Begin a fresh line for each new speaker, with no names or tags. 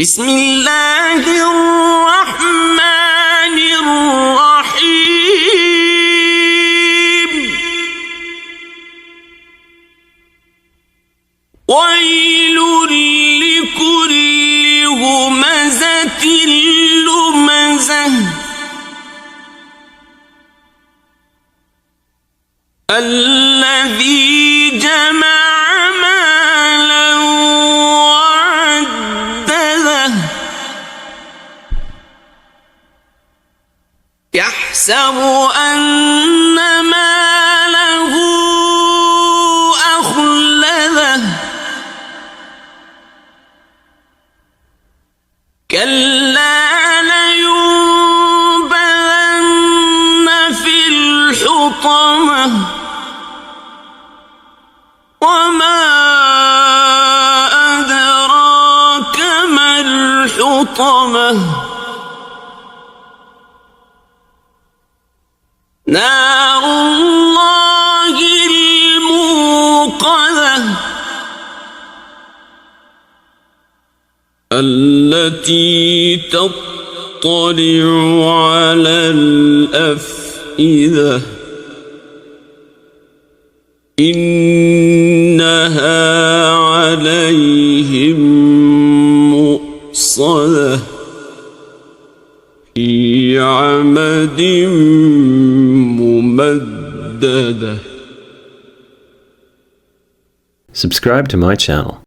بسم الله الرحمن الرحيم ويل لكل همزة لمزة الذي جمع مالا وعدده يحسب أن ماله أخلده كلا لينبذن في الحطمة وما أدراك ما الحطمة نار الله الموقدة التي تطلع على الأفئدة إنها عليهم مؤصدة في عمد ممددة.
Subscribe to my channel.